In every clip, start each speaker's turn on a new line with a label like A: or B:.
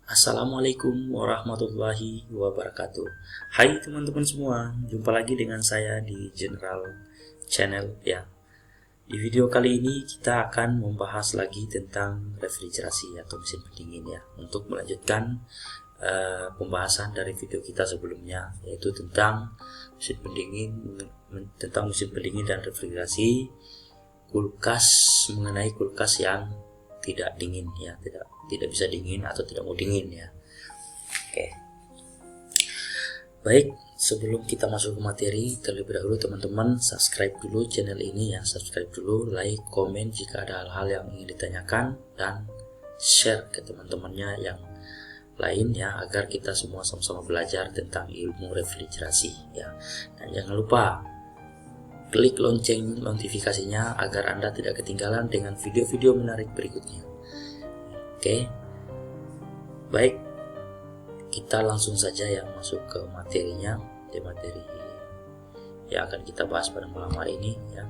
A: Assalamualaikum warahmatullahi wabarakatuh. Hai teman-teman semua, jumpa lagi dengan saya di General Channel ya. Di video kali ini kita akan membahas lagi tentang refrigerasi atau mesin pendingin ya. Untuk melanjutkan pembahasan dari video kita sebelumnya, yaitu tentang mesin pendingin dan refrigerasi, mengenai kulkas yang tidak dingin ya, tidak bisa dingin atau tidak mau dingin ya. Oke. Baik, sebelum kita masuk ke materi, terlebih dahulu teman-teman subscribe dulu channel ini ya, subscribe dulu, like, komen jika ada hal-hal yang ingin ditanyakan, dan share ke teman-temannya yang lain ya, agar kita semua sama-sama belajar tentang ilmu refrigerasi ya. Dan jangan lupa klik lonceng notifikasinya agar Anda tidak ketinggalan dengan video-video menarik berikutnya. Oke, baik, kita langsung saja ya masuk ke materinya, materi yang akan kita bahas pada malam hari ini ya,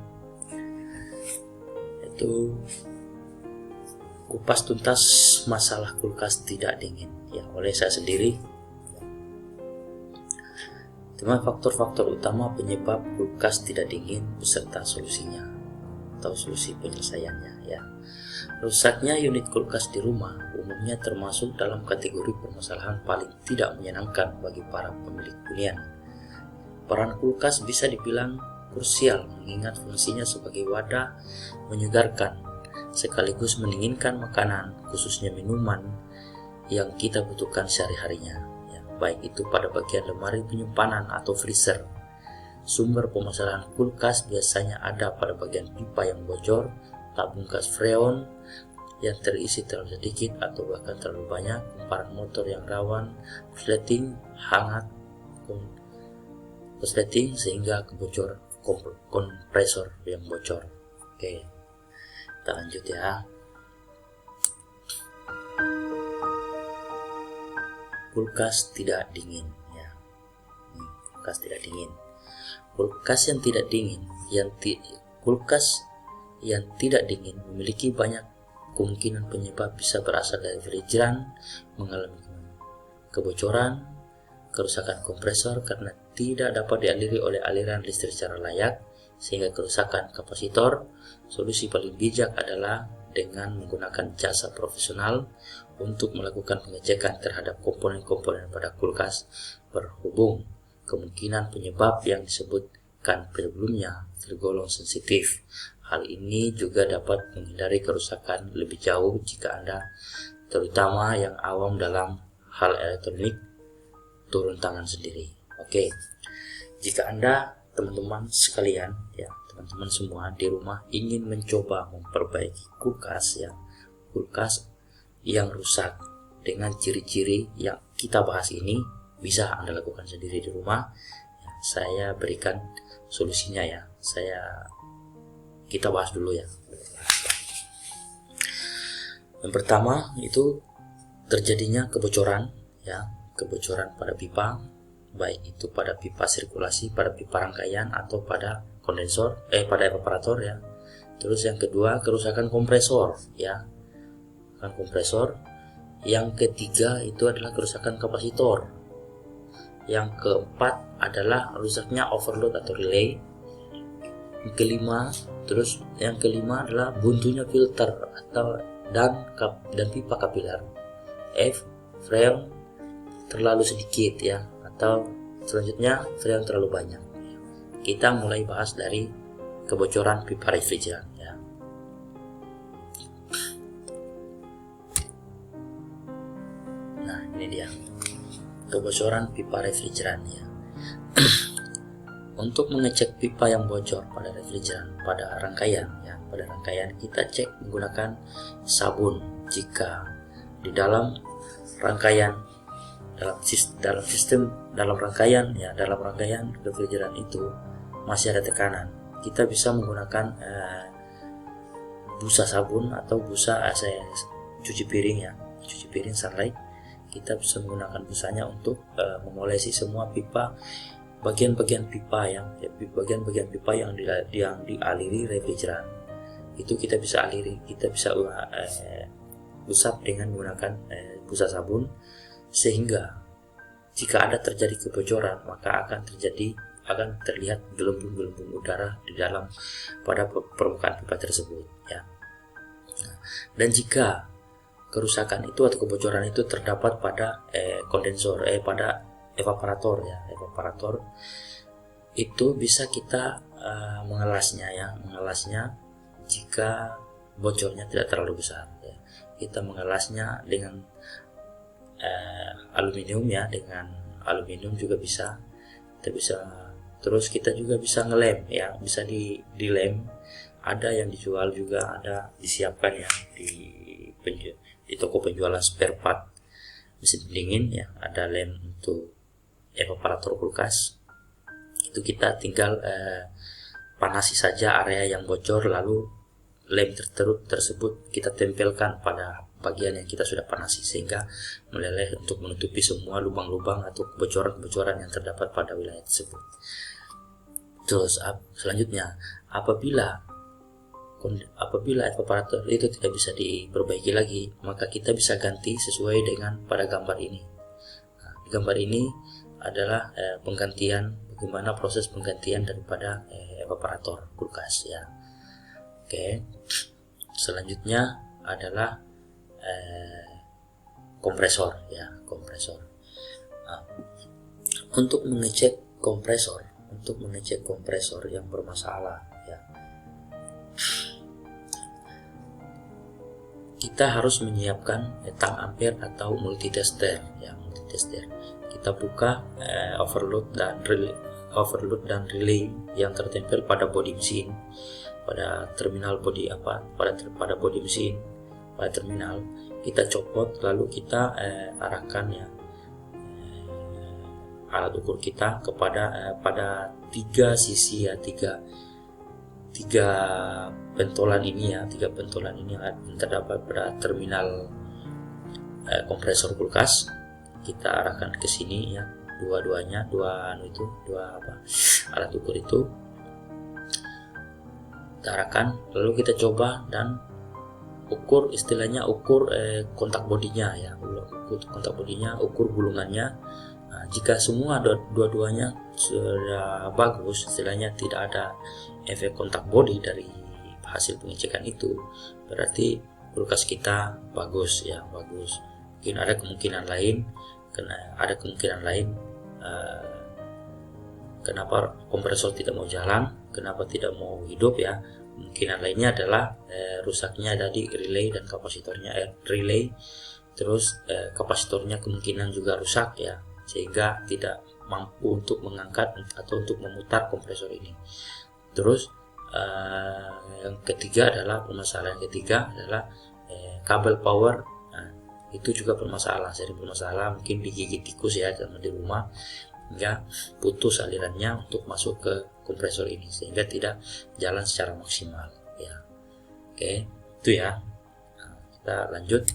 A: yaitu kupas tuntas masalah kulkas tidak dingin ya oleh saya sendiri. Dengan faktor-faktor utama penyebab kulkas tidak dingin beserta solusinya atau solusi penyelesaiannya ya. Rusaknya unit kulkas di rumah umumnya termasuk dalam kategori permasalahan paling tidak menyenangkan bagi para pemilik hunian. Peran kulkas bisa dibilang krusial mengingat fungsinya sebagai wadah menyegarkan sekaligus mendinginkan makanan, khususnya minuman yang kita butuhkan sehari-harinya ya, baik itu pada bagian lemari penyimpanan atau freezer. Sumber permasalahan kulkas biasanya ada pada bagian pipa yang bocor, tabung gas freon yang terisi terlalu sedikit atau bahkan terlalu banyak, kumparan motor yang rawan korsleting sehingga kebocor kompresor yang bocor. Oke, kita lanjut ya. Kulkas tidak dingin ya. Kulkas tidak dingin. Kulkas yang tidak dingin memiliki banyak kemungkinan penyebab, bisa berasal dari refrigeran mengalami kebocoran, kerusakan kompresor karena tidak dapat dialiri oleh aliran listrik secara layak sehingga kerusakan kapasitor. Solusi paling bijak adalah dengan menggunakan jasa profesional untuk melakukan pengecekan terhadap komponen-komponen pada kulkas berhubung kemungkinan penyebab yang disebutkan sebelumnya tergolong sensitif. Hal ini juga dapat menghindari kerusakan lebih jauh jika Anda, terutama yang awam dalam hal elektronik, turun tangan sendiri. Oke, jika Anda, teman-teman sekalian ya, teman-teman semua di rumah ingin mencoba memperbaiki kulkas yang rusak dengan ciri-ciri yang kita bahas ini, bisa Anda lakukan sendiri di rumah ya. Saya berikan solusinya ya. Kita bahas dulu ya. Yang pertama itu terjadinya kebocoran ya, kebocoran pada pipa, baik itu pada pipa sirkulasi, pada pipa rangkaian atau pada pada evaporator ya. Terus yang kedua, kerusakan kompresor ya, kompresor. Yang ketiga itu adalah kerusakan kapasitor. Yang keempat adalah rusaknya overload atau relay. Yang kelima adalah buntunya filter dan pipa kapiler. Freon terlalu sedikit ya, atau selanjutnya freon terlalu banyak. Kita mulai bahas dari kebocoran pipa refrigeran ya. Nah, ini dia kebocoran pipa refrigeran ya. Untuk mengecek pipa yang bocor pada refrigeran pada rangkaian kita cek menggunakan sabun. Jika di dalam rangkaian refrigeran itu masih ada tekanan, kita bisa menggunakan busa sabun atau busa cuci piring Sunlight. Kita bisa menggunakan busanya untuk mengolesi semua bagian-bagian pipa yang dialiri refrigeran. Itu kita bisa usap dengan menggunakan busa sabun, sehingga jika ada terjadi kebocoran maka akan terlihat gelembung-gelembung udara di dalam pada permukaan pipa tersebut ya. Dan jika kerusakan itu atau kebocoran itu terdapat pada kondensor pada evaparator ya, evaparator itu bisa kita mengelasnya jika bocornya tidak terlalu besar ya. Kita mengelasnya dengan aluminium ya, dengan aluminium juga bisa. Terus kita juga bisa ngelem ya, bisa dilem. Ada yang dijual juga, ada disiapkan ya di toko penjualan spare part mesin pendingin ya, ada lem untuk evaparator kulkas. Itu kita tinggal panasi saja area yang bocor, lalu lem tersebut kita tempelkan pada bagian yang kita sudah panasi sehingga meleleh untuk menutupi semua lubang-lubang atau kebocoran-kebocoran yang terdapat pada wilayah tersebut. Terus selanjutnya, apabila evaparator itu tidak bisa diperbaiki lagi, maka kita bisa ganti sesuai dengan pada gambar ini. Nah, di gambar ini adalah bagaimana proses penggantian daripada evaparator kulkas ya. Oke. Selanjutnya adalah kompresor ya, kompresor. Nah, untuk mengecek kompresor yang bermasalah ya, kita harus menyiapkan tang ampere atau multitester ya, multitester. Kita buka overload dan relay yang tertempel pada bodi mesin, pada terminal bodi pada bodi mesin, pada terminal. Kita copot, lalu kita arahkan ya alat ukur kita kepada pada 3 sisi ya, tiga pentolan ini ya, 3 pentolan ini yang terdapat pada terminal kompresor kulkas. Kita arahkan ke sini ya, dua alat ukur itu kita arahkan, lalu kita coba dan ukur, istilahnya ukur kontak bodinya ya, ukur gulungannya. Nah, jika semua dua-duanya sudah bagus, istilahnya tidak ada efek kontak bodi dari hasil pengecekan itu, berarti kulkas kita bagus ya, bagus. Mungkin ada kemungkinan lain kenapa kompresor tidak mau jalan, kenapa tidak mau hidup ya. Kemungkinan lainnya adalah rusaknya dari relay dan kapasitornya, relay terus kapasitornya kemungkinan juga rusak ya, sehingga tidak mampu untuk mengangkat atau untuk memutar kompresor ini. Terus permasalahan ketiga adalah kabel power. Nah, itu juga sering bermasalah, mungkin digigit tikus ya sama di rumah, hingga putus alirannya untuk masuk ke kompresor ini sehingga tidak jalan secara maksimal ya. Oke, itu ya. Nah, kita lanjut.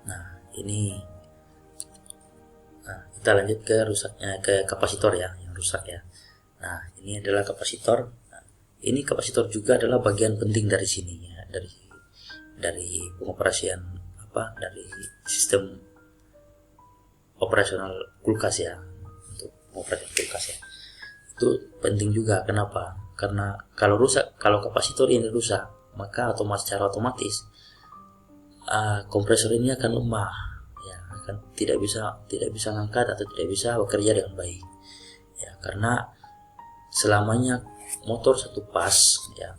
A: Nah, kita lanjut ke kapasitor ya, yang rusak ya. Nah, ini adalah kapasitor. Nah, ini kapasitor juga adalah bagian penting dari sini ya, dari pengoperasian dari sistem operasional kulkas ya, untuk operasi kulkas ya. Itu penting juga. Kenapa? Karena kalau kapasitor ini rusak, maka secara otomatis kompresor ini akan lemah ya, akan tidak bisa mengangkat atau tidak bisa bekerja dengan baik ya, karena selamanya motor satu pas ya,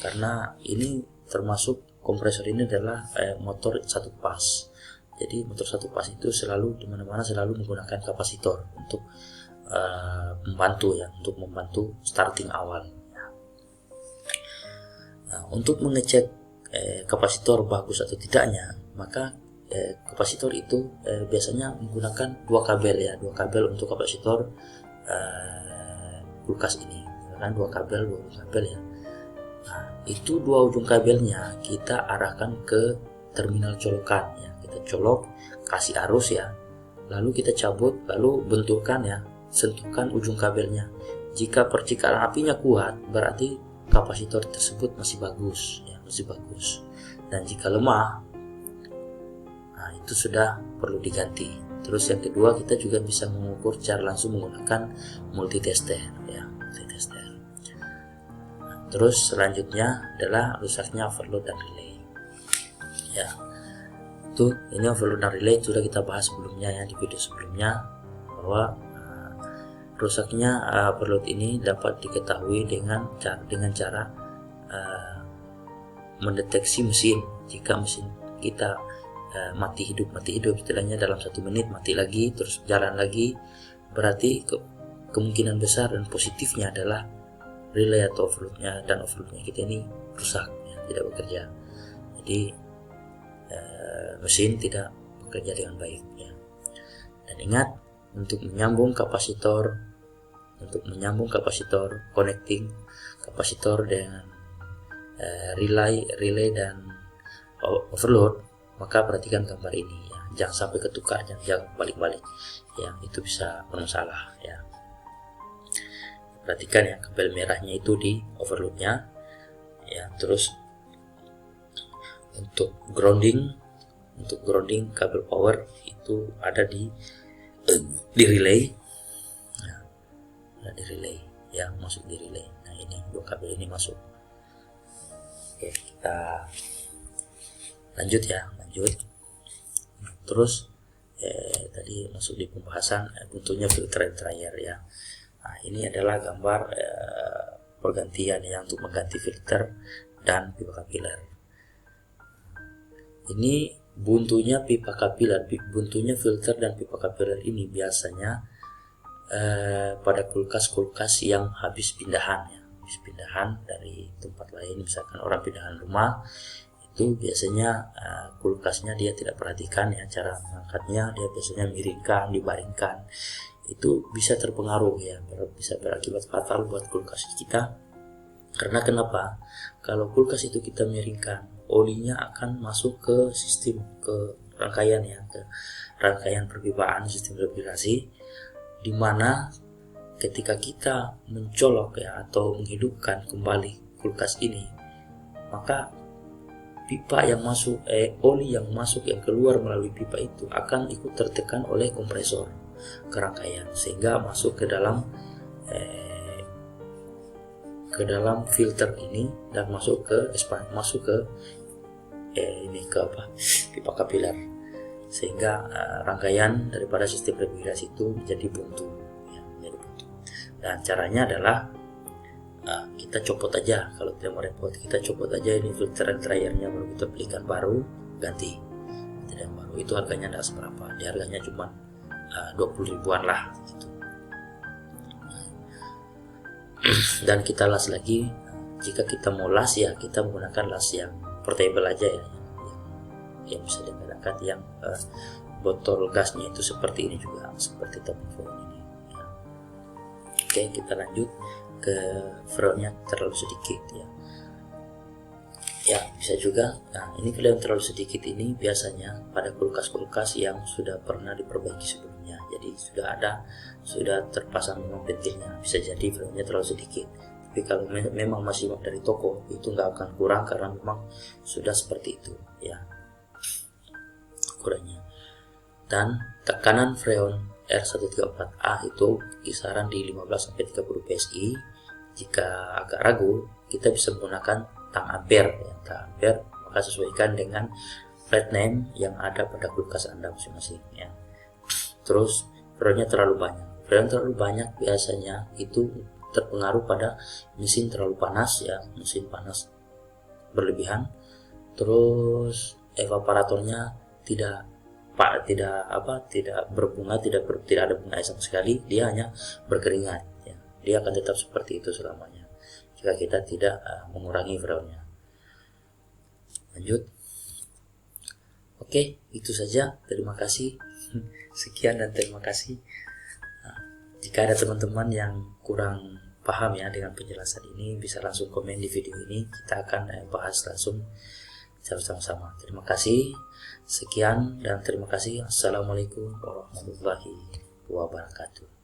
A: karena ini termasuk kompresor ini adalah motor satu pas. Jadi motor satu pas itu selalu di mana-mana selalu menggunakan kapasitor untuk membantu starting awal. Nah, untuk mengecek kapasitor bagus atau tidaknya, maka kapasitor itu biasanya menggunakan dua kabel untuk kapasitor kulkas ini, kan dua kabel ya. Nah, itu dua ujung kabelnya kita arahkan ke terminal colokan ya. Kita colok, kasih arus ya, lalu kita cabut, lalu benturkan ya, sentuhkan ujung kabelnya. Jika percikan apinya kuat, berarti kapasitor tersebut masih bagus ya, masih bagus. dan jika lemah, nah itu sudah perlu diganti. Terus yang kedua, kita juga bisa mengukur secara langsung menggunakan multitester ya, multitester. Nah, terus selanjutnya adalah rusaknya overload dan relay ya. Ini overload dan relay sudah kita bahas sebelumnya ya, di video sebelumnya, bahwa rusaknya overload ini dapat diketahui dengan cara mendeteksi mesin. Jika mesin kita mati hidup istilahnya, dalam 1 menit mati lagi terus jalan lagi, berarti kemungkinan besar dan positifnya adalah relay atau overloadnya dan overloadnya kita ini rusak ya, tidak bekerja. Jadi mesin tidak bekerja dengan baik ya. Dan ingat, untuk menyambung kapasitor, connecting kapasitor dengan relay dan overload, maka perhatikan gambar ini ya, jangan sampai ketukar, jangan balik-balik ya, itu bisa bermasalah ya. Perhatikan ya, kabel merahnya itu di overloadnya ya. Terus untuk grounding kabel power itu ada di relay ya, ada di relay ya, masuk di relay. Nah ini 2 kabel ini masuk. Oke, kita lanjut. Terus tadi masuk di pembahasan bentuknya filter and dryer ya. Nah, ini adalah gambar pergantian ya, untuk mengganti filter dan pipa kapiler. Ini buntunya pipa kapiler, buntunya filter dan pipa kapiler ini biasanya pada kulkas yang habis pindahan ya, dari tempat lain, misalkan orang pindahan rumah, itu biasanya kulkasnya dia tidak perhatikan ya, cara mengangkatnya dia biasanya miringkan, dibaringkan, itu bisa terpengaruh ya, bisa berakibat fatal buat kulkas kita. Karena kenapa? Kalau kulkas itu kita miringkan, olinya akan masuk ke rangkaian perpipaan sistem refrigerasi, di mana ketika kita mencolok ya atau menghidupkan kembali kulkas ini, maka pipa yang masuk, oli yang masuk yang keluar melalui pipa itu akan ikut tertekan oleh kompresor ke rangkaian, sehingga masuk ke dalam filter ini dan masuk ke pipa kapiler, sehingga rangkaian daripada sistem refrigerasi itu menjadi buntu ya, Dan caranya adalah kita copot aja, kalau tidak mau repot kita copot aja ini filter and dryernya, baru kita belikan baru, ganti yang baru. Itu harganya tidak seberapa, dia harganya cuma 20 ribuan lah gitu. Dan kita las lagi, jika kita mau las ya kita menggunakan las yang portable aja ya, yang bisa diangkat, yang botol gasnya itu seperti ini juga, seperti tabung phone ini ya. Oke, kita lanjut ke freonnya terlalu sedikit ya, bisa juga. Nah, ini freon terlalu sedikit ini biasanya pada kulkas-kulkas yang sudah pernah diperbaiki sebelumnya, jadi sudah terpasang memang ventilnya, bisa jadi freonnya terlalu sedikit. Tapi kalau memang masih dari toko, itu nggak akan kurang karena memang sudah seperti itu ya ukurannya. Dan tekanan freon R134A itu kisaran di 15-30 PSI. Jika agak ragu, kita bisa menggunakan tang ampere ya, maka sesuaikan dengan flat name yang ada pada kulkas Anda masing-masing ya. Terus freonnya terlalu banyak biasanya itu terpengaruh pada mesin terlalu panas ya, mesin panas berlebihan. Terus evaporatornya tidak berbunga, tidak ada bunga sama sekali, dia hanya berkeringat ya. Dia akan tetap seperti itu selamanya jika kita tidak mengurangi freonnya. Lanjut. Oke, itu saja, terima kasih. Sekian dan terima kasih. Jika ada teman-teman yang kurang paham ya dengan penjelasan ini, bisa langsung komen di video ini, kita akan bahas langsung sama-sama. Terima kasih. Sekian dan terima kasih. Assalamualaikum warahmatullahi wabarakatuh.